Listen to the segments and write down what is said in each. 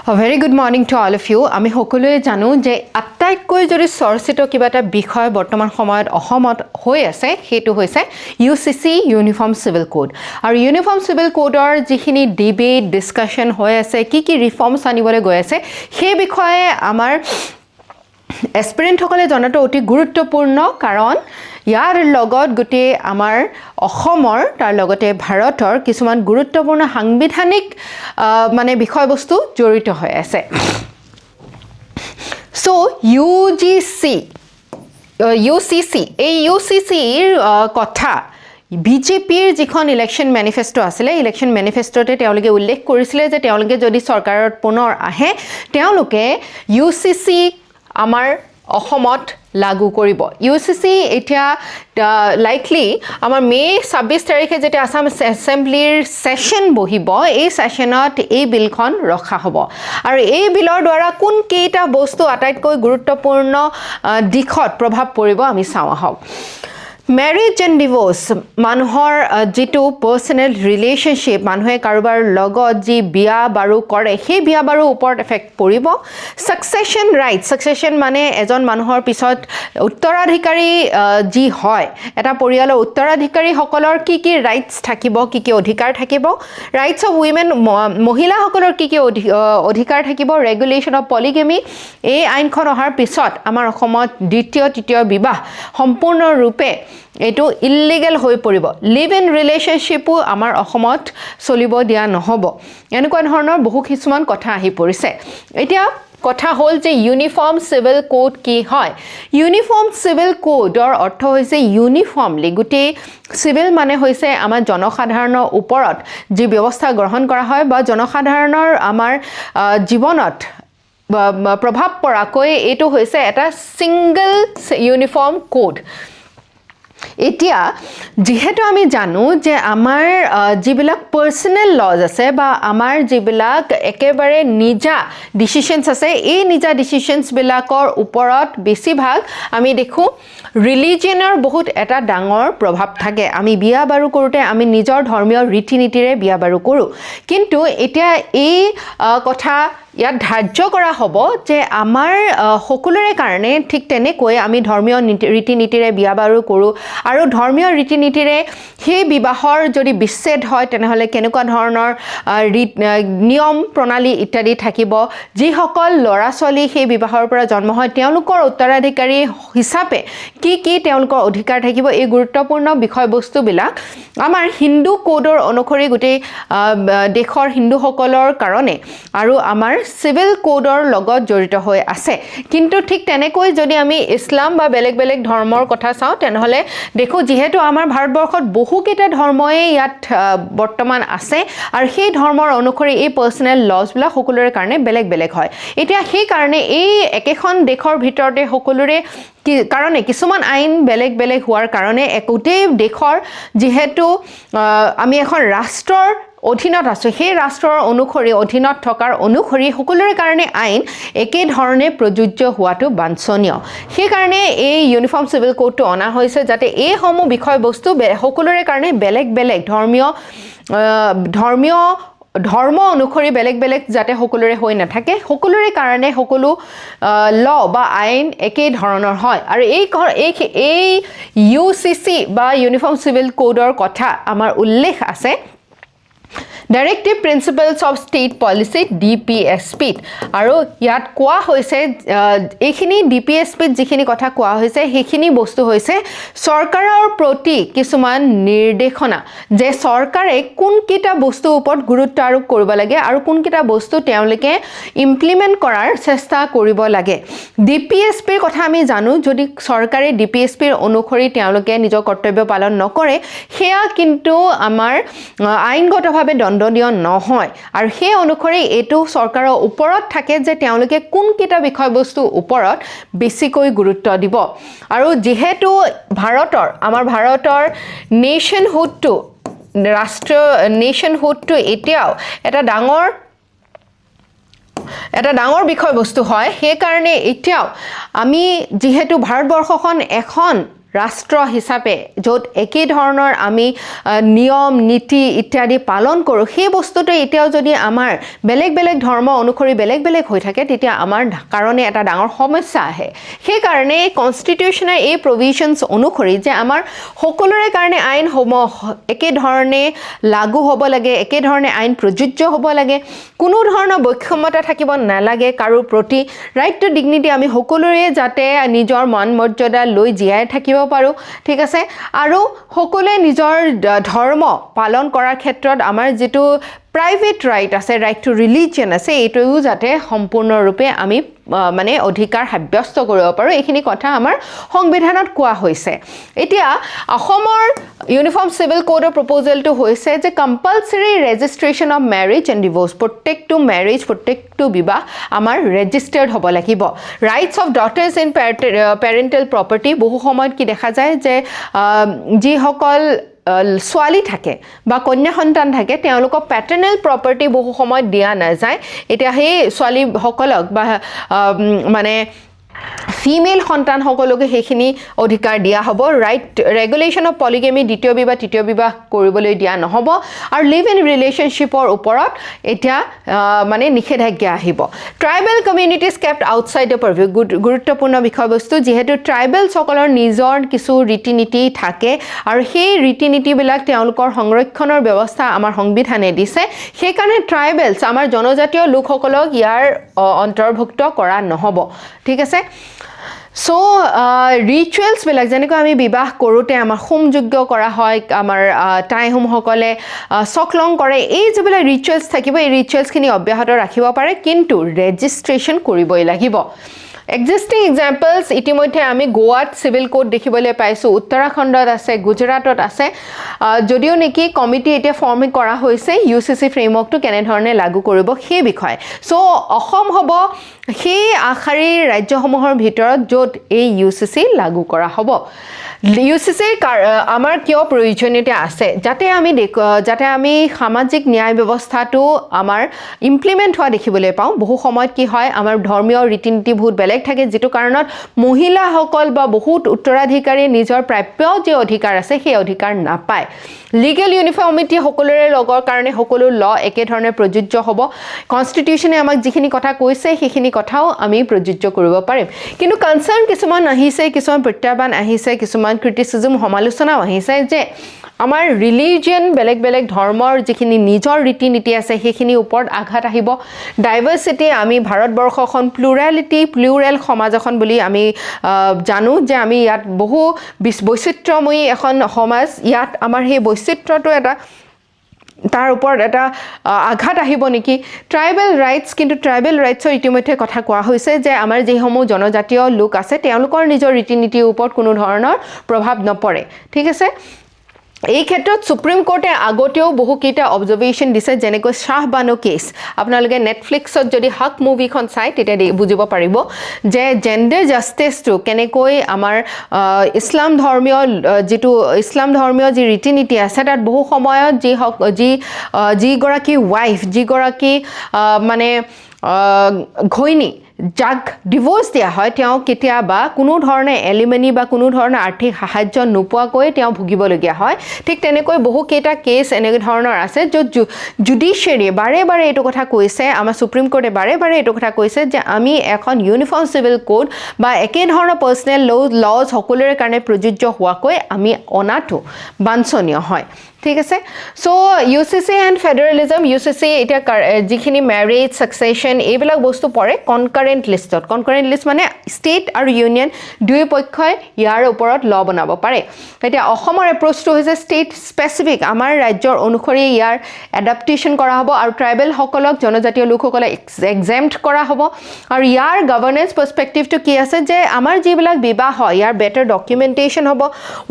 Very good morning to all of you. আমি সকলোৱে জানো যে আটাইতকৈ যদি চৰ্চিত কিবা এটা বিষয় বৰ্তমান সময়ত অসমত হৈ আছে সেইটো হৈছে UCC ইউনিফৰ্ম সিভিল কোড আৰু ইউনিফৰ্ম সিভিল কোডৰ যিখিনি ডিবেট ডিসকাশন হৈ আছে কি ৰিফৰ্মছ আনিবলৈ গৈ আছে সেই বিষয়ে আমাৰ এসপিৰেন্ট সকলে জনাটো অতি গুৰুত্বপূৰ্ণ কাৰণ ইয়াৰ লগত গতে আমাৰ অসমৰ তাৰ লগতে ভাৰতৰ কিছুমান গুৰুত্বপূৰ্ণ সাংবিধানিক মানে বিষয়বস্তু জড়িত হৈ আছে সো UCC এই UCCৰ কথা বিজেপিৰ যিখন ইলেকশন ম্যানিফেস্টো আছিল ইলেকশন ম্যানিফেস্টোতে তেওঁলোকে উল্লেখ কৰিছিল যে তেওঁলোকে যদি চৰকাৰত পুনৰ আহে তেওঁলোকে UCC আমাৰ অসমত লাগু কৰিব UCC এতিয়া লাইকলি আমাৰ মে 26 তাৰিখে যেটা আসাম এসেম্বলিৰ সেশন বহিব এই সেশনত এই বিলখন ৰখা হ'ব আৰু এই বিলৰ দ্বাৰা কোন কেইটা বস্তু আটাইতকৈ গুৰুত্বপূৰ্ণ দিশত প্ৰভাৱ পৰিব আমি চাওঁ আহক Marriage and divorce মানুহৰ যেটো পাৰ্সোনাল ৰিলেশনশিপ মানুহে কাৰোবাৰ লগত যি বিয়া বাৰু কৰে সেই বিয়া বাৰু ওপৰত এফেক্ট পৰিব succession মানে এজন মানুহৰ পিছত উত্তৰাধিকাৰী যি হয় এটা পৰিয়ালৰ উত্তৰাধিকাৰী সকলৰ কি ৰাইটস থাকিব কি অধিকাৰ থাকিব ৰাইটস অফ উইমেন মহিলা সকলৰ কি অধিকাৰ থাকিব ৰেগুলেশন অফ পলিগেমি এই আইনখন অহাৰ পিছত আমাৰ অসমত দ্বিতীয় তৃতীয় বিবাহ সম্পূৰ্ণ ৰূপে এটো ইলিগেল হৈ পৰিব লিভ ইন ৰিলেশনশিপও আমাৰ অসমত চলিব দিয়া নহব এনেকুৱা ধৰণৰ বহু কিছুমান কথা আহি পৰিছে এতিয়া কথা হল যে ইউনিফৰ্ম সিভিল কোড কি হয় ইউনিফৰ্ম সিভিল কোডৰ অৰ্থ হৈছে ইউনিফৰ্মলি গুটে সিভিল মানে হৈছে আমাৰ জনসাধাৰণৰ ওপৰত যি ব্যৱস্থা গ্ৰহণ কৰা হয় বা জনসাধাৰণৰ আমাৰ জীৱনত প্ৰভাৱ পৰাকৈ এটো হৈছে এটা সিঙ্গল ইউনিফৰ্ম কোড এতিয়া যেহেতু আমি জানো যে আমাৰ যিবিলাক পাৰ্সোনাল লজ আছে বা আমাৰ যিবিলাক একেবাৰে নিজা ডিসিশনস আছে এই নিজা ডিসিশনস বিলাকৰ ওপৰত বেছিভাগ আমি দেখো ৰিলিজিয়নৰ বহুত এটা ডাঙৰ প্ৰভাৱ থাকে আমি বিয়া বাৰু কৰোতে আমি নিজৰ ধৰ্মীয় ৰীতি নীতিৰে বিয়া বাৰু কৰো কিন্তু এতিয়া এই কথা ইয়াত ধাৰ্য কৰা হ'ব যে আমাৰ সকলোৰে কাৰণে ঠিক তেনেকৈ আমি ধৰ্মীয় ৰীতি নীতিৰে বিয়া বাৰু কৰো আৰু ধৰ্মীয় ৰীতি নীতিৰে সেই বিবাহৰ যদি বিচ্ছেদ হয় তেনেহলে কেনেকুৱা ধৰণৰ নিয়ম প্ৰণালী ইত্যাদি থাকিব যি সকল ল'ৰা ছোৱালী সেই বিবাহৰ পৰা জন্ম হয় তেওঁলোকৰ উত্তৰাধিকাৰী হিচাপে কি তেওঁলোকৰ অধিকাৰ থাকিব এই গুৰুত্বপূৰ্ণ বিষয়বস্তু বিলাক আমাৰ হিন্দু কোডৰ অনুসৰি গটে দেশৰ হিন্দু সকলৰ কাৰণে আৰু আমাৰ সিভিল কোডৰ লগত জড়িত হৈ আছে কিন্তু ঠিক তেনেকৈ যদি আমি ইছলাম বা বেলেগ বেলেগ ধৰ্মৰ কথা চাওঁ তেনেহলে দেখো যেহেতু আমাৰ ভাৰতবৰ্ষত বহু কেইটা ধৰ্মই ইয়াত বৰ্তমান আছে আৰু সেই ধৰ্মৰ অনুসৰি এই পাৰ্সোনাল লজ বিলাক সকলোৰে কাৰণে বেলেগ বেলেগ হয় এতিয়া সেই কাৰণে এই একেখন দেশৰ ভিতৰতে সকলোৰে কাৰণে কিছুমান আইন বেলেগ বেলেগ হোৱাৰ কাৰণে একোটে দেশৰ যেহেতু আমি এখন ৰাষ্ট্ৰৰ অধীনত আছে সেই ৰাষ্ট্ৰৰ অনুসৰি অধীনত থকাৰ অনুসৰি সকলোৰে কাৰণে আইন একে ধৰণে প্ৰযোজ্য হোৱাটো বাঞ্ছনীয় সেই কাৰণে এই ইউনিফৰ্ম সিভিল কোডটো অনা হৈছে যাতে এই সমূহ বিষয়বস্তু সকলোৰে কাৰণে বেলেগ বেলেগ ধৰ্ম অনুসৰি বেলেগ বেলেগ যাতে সকলোৰে হৈ নাথাকে সকলোৰে কাৰণে সকলো ল বা আইন একে ধৰণৰ হয় আৰু এই UCC বা ইউনিফৰ্ম সিভিল কোডৰ কথা আমাৰ উল্লেখ আছে Directive Principles of State Policy DPSP আৰু ইয়াত কোৱা হৈছে এইখিনি DPSP যিখিনি কথা কোৱা হৈছে সেইখিনি বস্তু হৈছে চৰকাৰৰ প্ৰতি কিছুমান নিৰ্দেশনা যে চৰকাৰে কোন কিটা বস্তু ওপৰত গুৰুত্ব আৰোপ কৰিব লাগে আৰু কোন কিটা বস্তু তেওঁলোকে ইমপ্লিমেন্ট কৰাৰ চেষ্টা কৰিব লাগে DPSP ৰ কথা আমি জানো যদি চৰকাৰে DPSP ৰ অনুসৰি তেওঁলোকে নিজৰ কৰ্তব্য পালন নকৰে হেয়া কিন্তু আমাৰ আইনগতভাৱে দণ্ডনীয় নহয় আৰু সেই অনুসৰি এটো চৰকাৰৰ ওপৰত থাকে যে তেওঁলোকে কোন কিটা বিষয়বস্তু ওপৰত বেছিকৈ গুৰুত্ব দিব আৰু যেহেতু আমাৰ ভাৰতৰ নেশনহুডটো নেশনহুডটো এতিয়াও এটা ডাঙৰ বিষয়বস্তু হয় সেই কাৰণে এতিয়াও আমি যেহেতু ভাৰতবৰ্ষখন এখন ৰাষ্ট্ৰ হিচাপে য'ত একেই ধৰণৰ আমি নিয়ম নীতি ইত্যাদি পালন কৰোঁ সেই বস্তুটো এতিয়াও যদি আমাৰ বেলেগ বেলেগ ধৰ্ম অনুসৰি বেলেগ বেলেগ হৈ থাকে তেতিয়া আমাৰ কাৰণে এটা ডাঙৰ সমস্যা আহে সেইকাৰণে কনষ্টিটিউশ্যনৰ এই প্ৰভিজনছ অনুসৰি যে আমাৰ সকলোৰে কাৰণে আইন একে ধৰণে লাগু হ'ব লাগে একে ধৰণে আইন প্ৰযোজ্য হ'ব লাগে কোনো ধৰণৰ বৈষম্যতা থাকিব নালাগে কাৰো প্ৰতি ৰাইট টু ডিগনিটি আমি সকলোৰে যাতে নিজৰ মান মৰ্যাদা লৈ জীয়াই থাকিব পাৰোঁ ঠিক আছে আৰু সকলোৱে নিজৰ ধৰ্ম পালন কৰাৰ ক্ষেত্ৰত আমাৰ যেটো প্ৰাইভেট ৰাইট আছে ৰাইট টু ৰিলিজিয়ন আছে এইটোও যাতে সম্পূৰ্ণৰূপে আমি মানে অধিকাৰ সাব্যস্ত কৰিব পাৰোঁ এইখিনি কথা আমাৰ সংবিধানত কোৱা হৈছে এতিয়া অসমৰ ইউনিফৰ্ম সিভিল কোডৰ প্ৰপ'জেলটো হৈছে যে compulsory registration of marriage and divorce প্ৰত্যেকটো মেৰিজ প্ৰত্যেকটো বিবাহ আমাৰ ৰেজিষ্টাৰ্ড হ'ব লাগিব rights of daughters in parental property বহু সময়ত কি দেখা যায় যে যিসকল ছোৱালী থাকে বা কন্যা সন্তান থাকে তেওঁলোকক প্যাটাৰ্নেল প্ৰপাৰ্টি বহু সময়ত দিয়া নাযায় এতিয়া সেই ছোৱালীসকলক বা মানে ফিমেল সন্তান সকলোকে সেইখিনি অধিকাৰ দিয়া হ'ব ৰাইট ৰেগুলেশ্যন অফ পলিগেমি দ্বিতীয় বিবাহ তৃতীয় বিবাহ কৰিবলৈ দিয়া নহ'ব আৰু লিভ ইন ৰিলেশ্যনশ্বিপৰ ওপৰত এতিয়া মানে নিষেধাজ্ঞা আহিব tribal communities kept outside the purview গুৰুত্বপূৰ্ণ বিষয়বস্তু যিহেতু ট্ৰাইবেলসকলৰ নিজৰ কিছু ৰীতি নীতি থাকে আৰু সেই ৰীতি নীতিবিলাক তেওঁলোকৰ সংৰক্ষণৰ ব্যৱস্থা আমাৰ সংবিধানে দিছে সেইকাৰণে ট্ৰাইবেলছ আমাৰ জনজাতীয় লোকসকলক ইয়াৰ অন্তৰ্ভুক্ত কৰা নহ'ব ঠিক আছে সো ৰিচুৱেলছবিলাক যেনেকৈ আমি বিবাহ কৰোঁতে আমাৰ হোমযজ্ঞ কৰা হয় আমাৰ টাইহোমসকলে চকলং কৰে এই যিবিলাক ৰিচুৱেলছ থাকিব এই ৰিচুৱেলছখিনি অব্যাহত ৰাখিব পাৰে কিন্তু ৰেজিষ্ট্ৰেশ্যন কৰিবই লাগিব এক্সিষ্টিং এক্সাম্পলছ ইতিমধ্যে আমি গোৱাত সিভিল কোড দেখিবলৈ পাইছোঁ উত্তৰাখণ্ডত আছে গুজৰাটত আছে যদিও নেকি কমিটি এতিয়া ফৰ্মিং কৰা হৈছে UCC ফ্ৰেমৱৰ্কটো কেনেধৰণে লাগু কৰিব সেই বিষয়ে সো অসম হ'ব সেই আশাৰীৰ ৰাজ্যসমূহৰ ভিতৰত য'ত এই UCC লাগু কৰা হ'ব UCC আমাৰ কিয় প্ৰয়োজনীয়তা আছে যাতে আমি সামাজিক ন্যায় ব্যৱস্থাটো আমাৰ ইমপ্লিমেণ্ট হোৱা দেখিবলৈ পাওঁ বহু সময়ত কি হয় আমাৰ ধৰ্মীয় ৰীতি নীতি বহুত বেলেগ থাকে যেটো কাৰণত মহিলাসকল বা বহুত উত্তৰাধিকাৰী নিজৰ প্ৰাপ্য যে অধিকাৰ আছে সেই অধিকাৰ নাপায় লিগেল ইউনিফৰ্মিটি সকলোৰে লগৰ কাৰণে সকলো ল একে ধৰণে প্ৰযোজ্য হ'ব কনষ্টিটিউশ্যনে আমাক যিখিনি কথা কৈছে সেইখিনি কথাও আমি প্ৰযোজ্য কৰিব পাৰিম কিন্তু কনচাৰ্ন কিছুমান আহিছে কিছুমান প্ৰত্যাহ্বান আহিছে কিছুমান ক্ৰিটিচিজম সমালোচনাও আহিছে যে আমাৰ ৰিলিজিয়ন বেলেগ বেলেগ ধৰ্মৰ যিখিনি নিজৰ ৰীতি নীতি আছে সেইখিনি ওপৰত আঘাত আহিব ডাইভাৰ্চিটি আমি ভাৰতবৰ্ষখন প্লুৰেল সমাজ এখন বুলি আমি জানো যে আমি ইয়াত বহু বৈচিত্ৰ্যময়ী এখন সমাজ ইয়াত আমাৰ সেই বৈচিত্ৰ্যটো এটা তাৰ ওপৰত এটা আঘাত আহিব নেকি ট্ৰাইবেল ৰাইটছ কিন্তু ট্ৰাইবেল ৰাইটছৰ ইতিমধ্যে কথা কোৱা হৈছে যে আমাৰ যিসমূহ জনজাতীয় লোক আছে তেওঁলোকৰ নিজৰ ৰীতি নীতিৰ ওপৰত কোনো ধৰণৰ প্ৰভাৱ নপৰে ঠিক আছে এই ক্ষেত্ৰত সুপ্ৰিম কোৰ্টে আগতেও বহুকেইটা অবজাৰভেশ্যন দিছে যেনেকৈ শ্বাহবানো কেছ আপোনালোকে নেটফ্লিক্সত যদি হক মুভিখন চাই তেতিয়া বুজিব পাৰিব যে জেণ্ডাৰ জাষ্টিছটো কেনেকৈ আমাৰ ইছলাম ধৰ্মীয় যি ৰীতি নীতি আছে তাত বহু সময়ত যিগৰাকী ৱাইফ যিগৰাকী মানে ঘৈণী যাক ডিভোৰ্স দিয়া হয় তেওঁ কেতিয়াবা কোনো ধৰণে এলিমেনি বা কোনো ধৰণৰ আৰ্থিক সাহায্য নোপোৱাকৈ তেওঁ ভুগিবলগীয়া হয় ঠিক তেনেকৈ বহুকেইটা কেছ এনে ধৰণৰ আছে য'ত জুডিচিয়াৰী বাৰে বাৰে এইটো কথা কৈছে আমাৰ সুপ্ৰিম কোৰ্টে বাৰে বাৰে এইটো কথা কৈছে যে আমি এখন ইউনিফৰ্ম সিভিল কোড বা একে ধৰণৰ পাৰ্চনেল লজ সকলোৰে কাৰণে প্ৰযোজ্য হোৱাকৈ আমি অনাটো বাঞ্ছনীয় হয় ঠিক আছে so UCC and federalism UCC এতিয়া যিখিনি মেৰিজ সাকচেশ্যন এইবিলাক বস্তু পৰে কনকাৰেণ্ট লিষ্টত কনকাৰেণ্ট লিষ্ট মানে ষ্টেট আৰু ইউনিয়ন দুই পক্ষই ইয়াৰ ওপৰত ল বনাব পাৰে এতিয়া অসমৰ এপ্ৰ'চটো হৈছে ষ্টেট স্পেচিফিক আমাৰ ৰাজ্যৰ অনুসৰি ইয়াৰ এডাপ্টেশ্যন কৰা হ'ব আৰু ট্ৰাইবেলসকলক জনজাতীয় লোকসকলক এক্সেম্প্ট কৰা হ'ব আৰু ইয়াৰ গভৰ্নেন্স পাৰ্সপেক্টিভটো কি আছে যে আমাৰ যিবিলাক বিবাহ হয় ইয়াৰ বেটাৰ ডকুমেণ্টেশ্যন হ'ব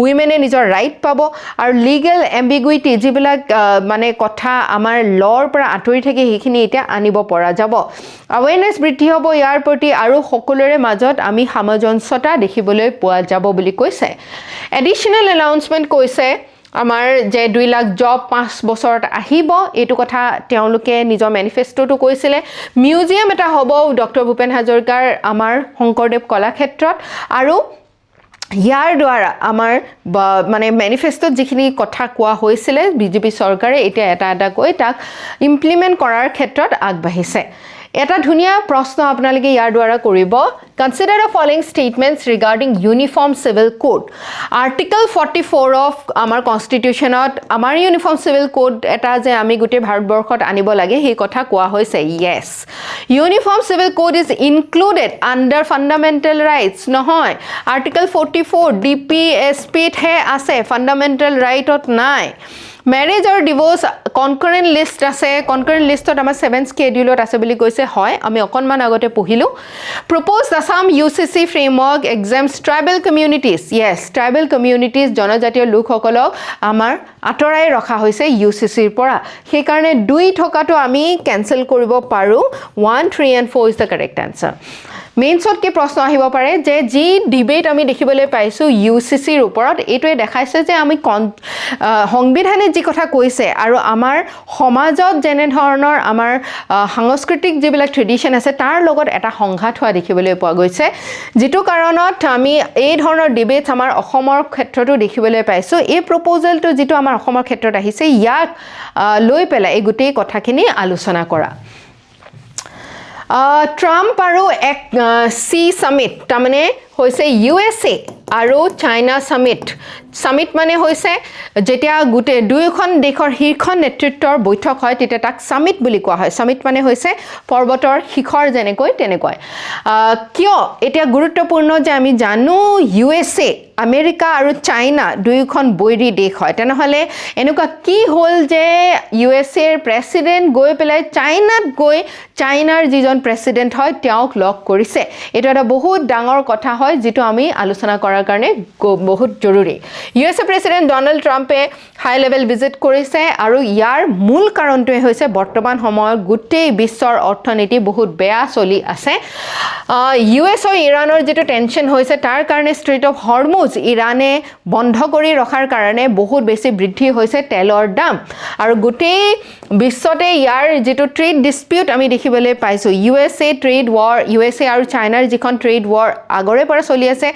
উইমেনে নিজৰ ৰাইট পাব আৰু লিগেল এম্বিগুইটি যিবিলাক মানে কথা আমাৰ লৰ পৰা আঁতৰি থাকে সেইখিনি এতিয়া আনিব পৰা যাব আৱেৰনেছ বৃদ্ধি হ'ব ইয়াৰ প্ৰতি আৰু সকলোৰে মাজত আমি সামঞ্জস্যতা দেখিবলৈ পোৱা যাব বুলি কৈছে এডিশ্যনেল এনাউন্সমেণ্ট কৈছে আমাৰ যে 2 লাখ জব 5 বছৰত আহিব এইটো কথা তেওঁলোকে নিজৰ মেনিফেষ্টটো কৈছিলে মিউজিয়াম এটা হ'ব ডক্টৰ ভূপেন হাজৰিকাৰ আমাৰ শংকৰদেৱ কলাক্ষেত্ৰত আৰু ইয়াৰ দ্বাৰা আমাৰ মানে মেনিফেষ্টত যিখিনি কথা কোৱা হৈছিলে বিজেপি চৰকাৰে এতিয়া এটা কৈ তাক ইমপ্লিমেণ্ট কৰাৰ ক্ষেত্ৰত আগবাঢ়িছে এটা ধুনীয়া প্ৰশ্ন আপোনালোকে ইয়াৰ দ্বাৰা কৰিব consider the following statements regarding uniform civil code article 44 of আমাৰ কনস্টিটিউশনত আমাৰ ইউনিফৰ্ম সিভিল কোড এটা যে আমি গোটেই ভাৰতবৰ্ষত আনিব লাগে সেই কথা কোৱা হৈছে yes uniform civil code is included under fundamental rights নহয় আৰ্টিকল 44 ডিপিএছপিত হে আছে ফান্ডামেন্টাল ৰাইটত নাই Marriage or divorce concurrent list আছে concurrent listত আমাৰ 7th schedule আছে বুলি কৈছে হয় আমি অকনমান আগতে পঢ়িলো proposed Assam UCC framework exempts tribal communities yes tribal communities জনজাতীয় লোকসকলক আমাৰ আতৰাই ৰখা হৈছে UCC ৰ পৰা সেই কাৰণে দুই ঠকাটো আমি ক্যান্সেল কৰিব পাৰো 1 3 and 4 is the correct answer মেইনছত কি প্ৰশ্ন আহিব পাৰে যে জি ডিবেট আমি দেখিবলৈ পাইছো ইউসিসিৰ ওপৰত এটোৱে দেখাইছে যে আমি সংবিধানে যি কথা কৈছে আৰু আমাৰ সমাজত যেনে ধৰণৰ আমাৰ সাংস্কৃতিক যিবিলাক ট্ৰেডিশন আছে তাৰ লগত এটা সংঘাত হোৱা দেখিবলৈ পোৱা গৈছে যেটো কাৰণত আমি এই ধৰণৰ ডিবেট আমাৰ অসমৰ ক্ষেত্ৰতো দেখিবলৈ পাইছো এই প্ৰপ'জালটো যেটো আমাৰ অসমৰ ক্ষেত্ৰত আহিছে ইয়াক লৈ পেলাই এই গোটেই কথাখিনি আলোচনা কৰা ট্ৰাম্প আৰু এক সি সামিট তাৰমানে হৈছে ইউএসএ আৰু চাইনা সামিট মানে হৈছে যেতিয়া গুটে দুইখন দেশৰ শীৰ্ষ নেতৃত্বৰ বৈঠক হয় তেতিয়া তাক সামিট বুলি কোৱা হয় সামিট মানে হৈছে পৰ্বতৰ শিখৰ যেনেকৈ তেনেকৈ কিয় এটা গুৰুত্বপূৰ্ণ যে আমি জানো ইউএসএ আমেৰিকা আৰু চাইনা দুইখন বৈৰী দেশ হয় তেনেহলে এনেকুৱা কি হ'ল যে ইউএসএ ৰ প্ৰেসিডেন্ট গৈ পেলাই চাইনাত গৈ চাইনাৰ যিজন প্ৰেসিডেন্ট হয় তেওঁক লগ কৰিছে এটা এটা বহুত ডাঙৰ কথা হয় যেটো আমি আলোচনা কৰাৰ কাৰণে বহুত জৰুৰী ইউএসএ প্ৰেসিডেন্ট ডোনাল্ড ট্ৰাম্পে হাই লেভেল ভিজিট কৰিছে আৰু ইয়াৰ মূল কাৰণটোৱে হৈছে বৰ্তমান সময়ত গোটেই বিশ্বৰ অৰ্থনীতি বহুত বেয়া চলি আছে ইউএছ আৰু ইৰানৰ যেটো টেনচন হৈছে তাৰ কাৰণে ষ্ট্ৰেট অফ হৰমুজ ইৰানে বন্ধ কৰি ৰখাৰ কাৰণে বহুত বেছি বৃদ্ধি হৈছে তেলৰ দাম আৰু গোটেই বিশ্বতে ইয়াৰ যেটো ট্ৰেড ডিসপিউট আমি দেখিবলৈ পাইছো ইউএসএ ট্ৰেড ওয়াৰ ইউএসএ আৰু চাইনাৰ যিখন ট্ৰেড ওয়াৰ আগৰে পৰা চলি আছে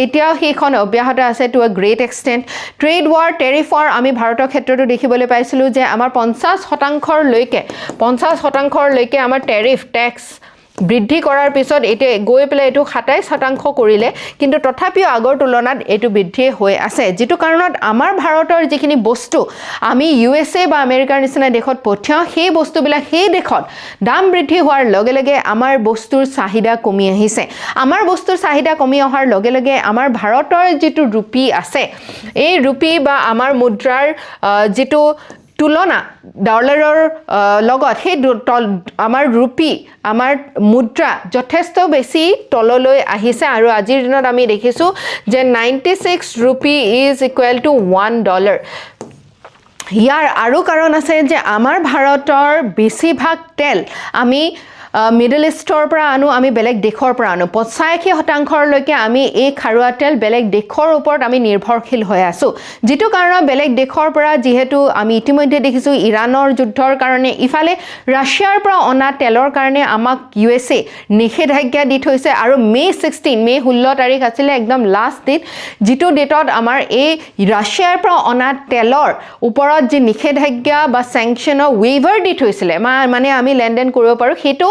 এতিয়া সেইখন অব্যাহত আছে to a great extent trade war টেৰিফৰ আমি ভাৰতৰ ক্ষেত্ৰতো দেখিবলৈ পাইছিলো যে আমাৰ 50% লৈকে আমাৰ টেৰিফ ট্যাক্স বৃদ্ধি কৰাৰ পিছত এতে গৈ পেলাই এটো 27% কৰিলে কিন্তু তথাপিও আগৰ তুলনাত এটো বৃদ্ধি হৈ আছে যেটো কাৰণত আমাৰ ভাৰতৰ যিখিনি বস্তু আমি ইউএসএ বা আমেৰিকাৰ নিচিনা দেশত পঠিয়াও সেই বস্তুবিলাক সেই দেশত দাম বৃদ্ধি হোৱাৰ লগে লগে আমাৰ বস্তুৰ চাহিদা কমি আহিছে আমাৰ বস্তুৰ চাহিদা কমি অহাৰ লগে লগে আমাৰ ভাৰতৰ যেটো ৰূপী আছে এই ৰূপী বা আমাৰ মুদ্ৰাৰ যেটো তুলনা ডলাৰৰ লগত সেই আমাৰ ৰূপী আমাৰ মুদ্ৰা যথেষ্ট বেছি তললৈ আহিছে আৰু আজিৰ দিনত আমি দেখিছো যে 96 ৰূপী ইজ ইকুৱেল টু $1 ইয়াৰ আৰু কাৰণ আছে যে আমাৰ ভাৰতৰ বেছিভাগ তেল আমি মিডল ইষ্টৰ পৰা আনো আমি বেলেগ দেশৰ পৰা আনো 85% লৈকে আমি এই খাৰুৱা তেল বেলেগ দেশৰ ওপৰত আমি নিৰ্ভৰশীল হৈ আছো যেটো কাৰণ বেলেগ দেশৰ পৰা যেহেতু আমি ইতিমধ্যে দেখিছো ইৰানৰ যুদ্ধৰ কাৰণে ইফালে ৰাছিয়াৰ পৰা অনা তেলৰ কাৰণে আমাক ইউএসএ নিষেধাজ্ঞা দি থৈছে আৰু মে 16 তাৰিখ আছিল একদম লাষ্ট ডেট যেটো ডেটত আমাৰ এই ৰাছিয়াৰ পৰা অনা তেলৰ ওপৰত যে নিষেধাজ্ঞা বা স্যাংচনৰ ৱেইভাৰ দি থৈছিল মানে আমি লেনদেন কৰিব পাৰো হেতু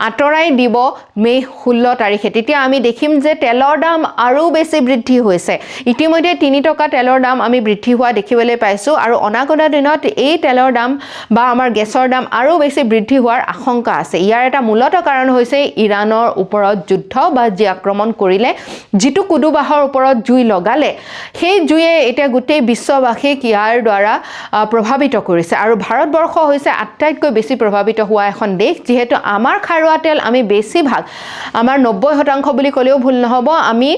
আতৰাই দিব মে 16 তাৰিখে তেতিয়া আমি দেখিম যে তেলৰ দাম আৰু বেছি বৃদ্ধি হৈছে ইতিমধ্যে 3 টকা তেলৰ দাম আমি বৃদ্ধি হোৱা দেখিবলৈ পাইছো আৰু অনাগত দিনত এই তেলৰ দাম বা আমাৰ গেছৰ দাম আৰু বেছি বৃদ্ধি হোৱাৰ আশংকা আছে ইয়াৰ এটা মূলত কাৰণ হৈছে ইৰানৰ ওপৰত যুদ্ধ বা যি আক্ৰমণ কৰিলে যেটো কুদুবাহৰ ওপৰত জুই লগালে সেই জুয়ে এতিয়া গোটেই বিশ্ববাসীক ইয়াৰ দ্বাৰা প্ৰভাৱিত কৰিছে আৰু ভাৰতবৰ্ষ হৈছে আটাইতকৈ বেছি প্ৰভাৱিত হোৱা এখন দেশ যেহেতু আমাৰ খাৰুৱা তেল আমি বেছিভাগ আমাৰ 90% বুলি কলেও ভুল নহব আমি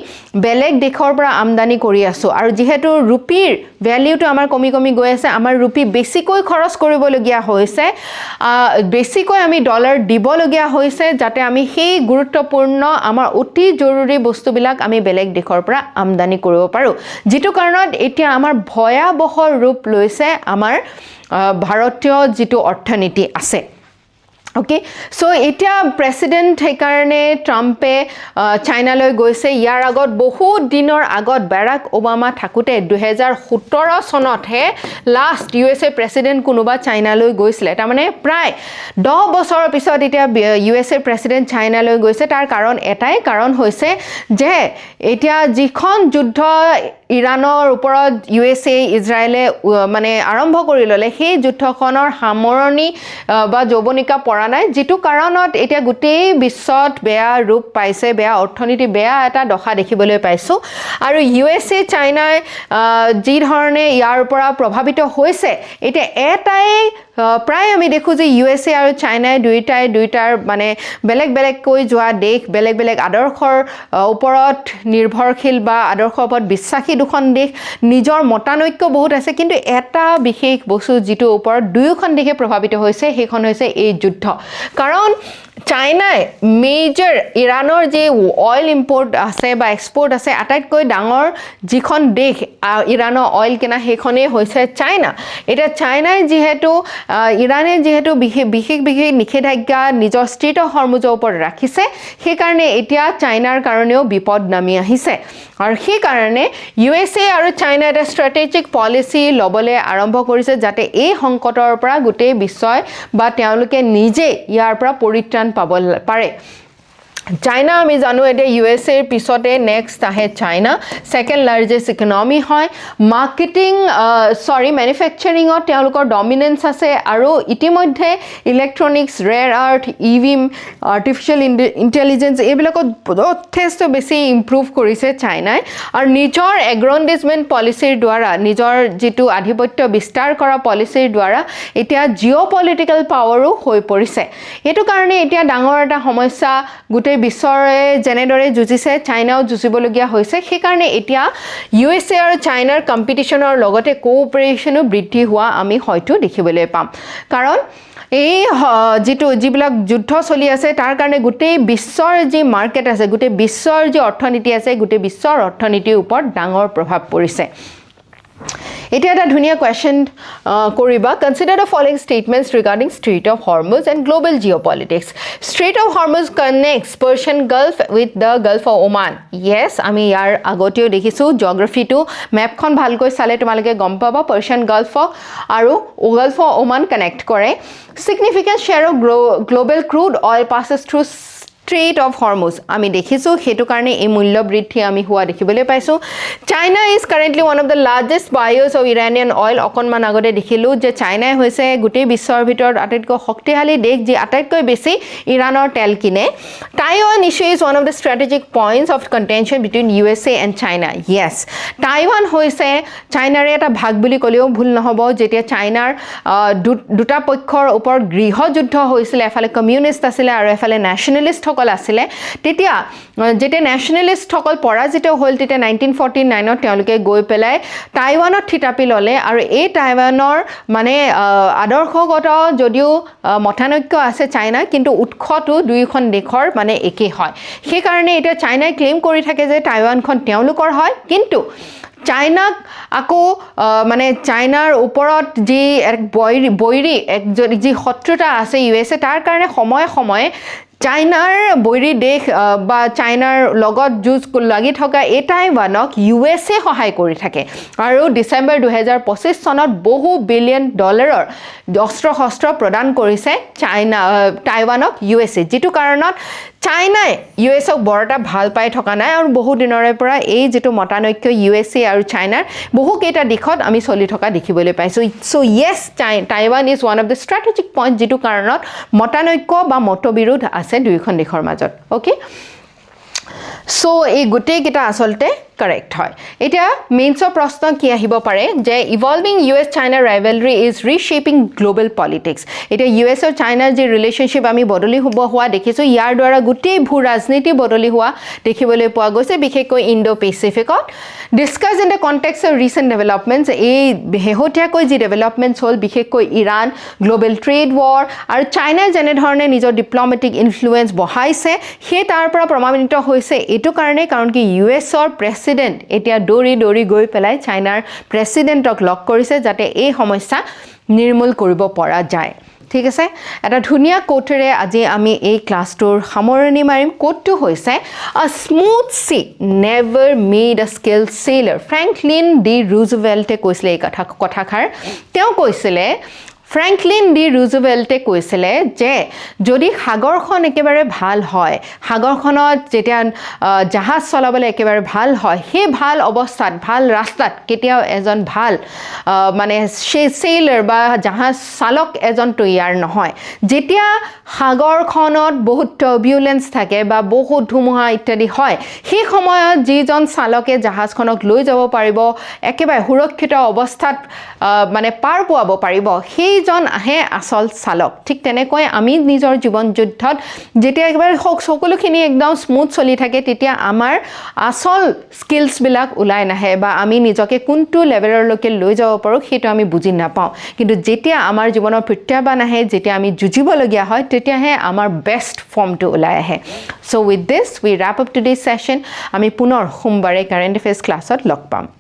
বেলেগ দেশৰ পৰা আমদানি কৰি আছো আৰু যেহেতু ৰূপীৰ ভ্যালুটো আমাৰ কমি গৈ আছে আমাৰ ৰূপী বেছিকৈ খৰচ কৰিবলগীয়া হৈছে বেছিকৈ আমি ডলাৰ দিবলগীয়া হৈছে যাতে আমি সেই গুৰুত্বপূৰ্ণ আমাৰ অতি জৰুৰী বস্তুবিলাক আমি বেলেগ দেশৰ পৰা আমদানি কৰিব পাৰো যেটো কাৰণত এতিয়া আমাৰ ভয়াবহ ৰূপ লৈছে আমাৰ ভাৰতীয় যেটো অৰ্থনীতি আছে ওকে সো এতিয়া প্ৰেসিডেন্ট সেইকাৰণে ট্ৰাম্পে চাইনালৈ গৈছে ইয়াৰ আগত বহুত দিনৰ আগত বাৰাক ওবামা থাকোতে 2017 চনতহে লাষ্ট USA প্ৰেসিডেন্ট কোনোবা চাইনালৈ গৈছিল তাৰমানে প্ৰায় 10 বছৰৰ পিছত এতিয়া USA প্ৰেসিডেন্ট চাইনালৈ গৈছে তাৰ কাৰণ এটাই কাৰণ হৈছে যে এতিয়া যিখন যুদ্ধ ইৰানৰ ওপৰত USA ইজৰাইলে মানে আৰম্ভ কৰি ললে সেই যুদ্ধখনৰ সামৰণি বা যৌৱনিকা পৰা নাই যেটো কাৰণত এতিয়া গোটেই বিশ্বত বেয়া ৰূপ পাইছে বেয়া অৰ্থনীতি বেয়া এটা দশা দেখিবলৈ পাইছো আৰু USA চাইনাই যি ধৰণে ইয়াৰ পৰা প্ৰভাৱিত হৈছে এতিয়া এটাই প্ৰায় আমি দেখো যে USA আৰু চাইনাই দুইটাৰ মানে বেলেগ বেলেগকৈ যোৱা দেশ বেলেগ বেলেগ আদৰ্শৰ ওপৰত নিৰ্ভৰশীল বা আদৰ্শৰ ওপৰত বিশ্বাসী দুখন দেশ নিজৰ মতানৈক্য বহুত আছে কিন্তু এটা বিশেষ বস্তু যেটো ওপৰত দুয়োখন দেশে প্ৰভাৱিত হৈছে সেইখন হৈছে এই যুদ্ধ কাৰণ চাইনাই মেজৰ ইৰানৰ যে অইল ইম্পৰ্ট আছে বা এক্সপৰ্ট আছে আটাইতকৈ ডাঙৰ যিখন দেশ ইৰানৰ অইল কিনা সেইখনেই হৈছে চাইনা এটা চাইনাই যেহেতু ইৰানে যেহেতু বিশেষ নিষেধাজ্ঞা নিজৰ ষ্ট্ৰেট অফ হৰমুজৰ ওপৰত ৰাখিছে সেই কাৰণে এতিয়া চাইনাৰ কাৰণেও বিপদ নামি আহিছে আৰু সেই কাৰণে USA আৰু চাইনা এটা ষ্ট্ৰেটেজিক পলিচি লবলৈ আৰম্ভ কৰিছে যাতে এই সংকটৰ পৰা গোটেই বিশ্বই বা তেওঁলোকে নিজে ইয়াৰ পৰা পৰিত্ৰাণ পাব পাৰে চাইনা আমি জানো এটা USA এর পিছতে নেক্সট আহে চাইনা সেকেন্ড লার্জেস্ট ইকোনমি হয় মার্কেটিং ম্যানুফ্যাকচারিং অর তেওঁলোকৰ ডমিনেন্স আছে আৰু ইতিমধ্যে ইলেক্ট্ৰনিক্স ৰেয়াৰ আৰ্থ ইভিম আৰ্টিফিশিয়াল ইন্টেলিজেন্স এইবিলাকত যথেষ্ট বেছি ইম্প্ৰুভ কৰিছে চাইনাই আৰু নিজৰ এগ্ৰণ্ডিজমেণ্ট পলিচিৰ দ্বাৰা নিজৰ যেটো আধিপত্য বিস্তাৰ কৰা পলিচিৰ দ্বাৰা এতিয়া জিঅ'পলিটিক্যাল পাৱাৰো হৈ পৰিছে এটো কাৰণে এতিয়া ডাঙৰ এটা সমস্যা গোটেই বিশ্বৰে জেনেদৰে যুজিছে চাইনাও যুজিবলগীয়া হৈছে সেই কাৰণে এতিয়া USA আৰু চাইনাৰ কম্পিটিশনৰ লগতে কোঅপাৰেচনো বৃদ্ধি হোৱা আমি হয়তো দেখিবলৈ পাম কাৰণ এই যিবিলাক যুদ্ধ চলি আছে তাৰ কাৰণে গোটেই বিশ্বৰ যি মাৰ্কেট আছে গোটেই বিশ্বৰ যি অৰ্থনীতি আছে গোটেই বিশ্বৰ অৰ্থনীতিৰ ওপৰত ডাঙৰ প্ৰভাৱ পৰিছে এটা এটা ধুনিয়া কোয়েশ্চন করিবা consider the following statements regarding Strait of Hormuz and global geopolitics Strait of Hormuz connects Persian Gulf with the Gulf of Oman yes আমি ইয়ার আগতেও দেখিছো জিওগ্রাফিটো ম্যাপখন ভালকৈ চালে তোমালোকে গম পাবা পার্সিয়ান গালফ আৰু গালফ অফ ওমান কানেক্ট কৰে significant share of global crude oil passes through Strait of Hormuz আমি দেখিছো হেতু কাৰণে এই মূল্য বৃদ্ধি আমি হোৱা দেখিবলৈ পাইছো China is currently one of the largest buyers of Iranian oil অকনমান আগতে দেখিলো যে চাইনাই হৈছে গোটেই বিশ্বৰ ভিতৰত আটাইতকৈ শক্তিশালী দেশ যি আটাইতকৈ বেছি ইৰানৰ তেল কিনে Taiwan issue is one of the strategic points of contention between USA and China yes Taiwan হৈছে চাইনাৰ এটা ভাগ বুলি কলেও ভুল নহব যেতিয়া চাইনাৰ দুটা পক্ষৰ ওপৰত গৃহ যুদ্ধ হৈছিল এফালে কমিউনিষ্ট আছিল আৰু এফালে ন্যাশনালিষ্ট আছিলে তেতিয়া যেতিয়া ন্যাশনালিষ্ট সকল পৰাজিত হ'ল তেতিয়া 1949 ত তেওঁলোকে গৈ পেলাই টাইৱানত থিতাপি ললে আৰু এই টাইৱানৰ মানে আদৰ্শগত যদিও মতানৈক্য আছে চাইনা কিন্তু উৎসটো দুইখন দেশৰ মানে একেই হয় সেই কাৰণে এটা চাইনাই ক্লেম কৰি থাকে যে টাইৱানখন তেওঁলোকৰ হয় কিন্তু চাইনাক আকৌ মানে চাইনাৰ ওপৰত যি এক বৈৰী এক যি শত্ৰুতা আছে USA তাৰ কাৰণে সময়ে চাইনাৰ বৈৰী দেশ বা চাইনাৰ লগত যুঁজ লাগি থকা এই টাইৱানক USA সহায় কৰি থাকে আৰু ডিসেম্বৰ 2025 চনত বহু বিলিয়ন ডলাৰৰ অস্ত্ৰ প্ৰদান কৰিছে টাইৱানক USA যেটো কাৰণত চাইনাই USক বৰটা ভাল পাই থকা নাই আৰু বহু দিনৰে পৰা এই যেটো মতানৈক্য USA আৰু চাইনাৰ বহু কেইটা দিশত আমি চলি থকা দেখিবলৈ পাইছো so yes Taiwan is one of the strategic point যেটো কাৰণত মতানৈক্য বা মতবিৰোধ আছে দুইখন দেশৰ মাজত ওকে সো এই গোটেই কেইটা আসলতে correct হয় এটা মেইনছৰ প্ৰশ্ন কি আহিব পাৰে যে evolving US China rivalry is reshaping global politics এটা US আৰু চাইনাৰ যে ৰিলেশনশিপ আমি বদলি হোৱা দেখিছো ইয়াৰ দ্বাৰা গোটেই ভূ ৰাজনীতি বদলি হোৱা দেখিবলৈ পোৱা গৈছে বিশেষকৈ ইণ্ডো পেচিফিকত discuss in the context of recent developments এই হেহতিয়াকৈ যি ডেভেলপমেন্টস হ'ল বিশেষকৈ ইৰাণ গ্লোবাল ট্ৰেড war আৰু চাইনা যেনে ধৰণে নিজৰ ডিপ্লোমেটিক ইনফ্লুৱেন্স বহাইছে সেই তাৰ পৰা প্ৰমাণিত হৈছে এটো কাৰণে কাৰণ কি USৰ প্ৰেসিডেন্ট এতিয়া দৌৰি গৈ পেলাই চাইনাৰ প্ৰেসিডেন্টক লক কৰিছে যাতে এই সমস্যা নিৰ্মূল কৰিব পৰা যায় ঠিক আছে এটা ধুনীয়া কোটেৰে আজি আমি এই ক্লাছটোৰ সামৰণি মাৰিম কোটটো হৈছে a smooth sea never made a skill sailor Franklin D ৰুজভেল্টে কৈছিলে এই কথাষাৰ তেওঁ কৈছিলে ফ্ৰেংকলিন ডি ৰুজভেল্টে কৈছিলে যে যদি সাগৰখন একেবাৰে ভাল হয় সাগৰখনত যেতিয়া জাহাজ চলাবলৈ একেবাৰে ভাল হয় সেই ভাল অৱস্থাত ভাল ৰাস্তাত কেতিয়াও এজন ভাল মানে সেলাৰ বা জাহাজ চালক এজন তৈয়াৰ নহয় যেতিয়া সাগৰখনত বহুত টাৰ্বুলেন্স থাকে বা বহুত ধুমুহা ইত্যাদি হয় সেই সময়ত যিজন চালকে জাহাজখনক লৈ যাব পাৰিব একেবাৰে সুৰক্ষিত অৱস্থাত মানে পাৰ পোৱাব পাৰিব সেইজন আহে আচল চালক ঠিক তেনেকৈ আমি নিজৰ জীৱন যুদ্ধত যেতিয়া একেবাৰে সকলোখিনি একদম স্মুথ চলি থাকে তেতিয়া আমাৰ আচল স্কিলছ বিলাক ওলাই নাহে বা আমি নিজকে কোনটো লেভেললৈকে লৈ যাব পাৰোঁ সেইটো আমি বুজি নাপাওঁ কিন্তু যেতিয়া আমাৰ জীৱনৰ প্ৰত্যাহ্বান আহে যেতিয়া আমি যুঁজিবলগীয়া হয় তেতিয়াহে আমাৰ বেষ্ট ফৰ্মটো ওলাই আহে so' with this we wrap up today session আমি পুনৰ সোমবাৰে কাৰেণ্ট এফেয়াৰ্ছ ক্লাছত লগ পাম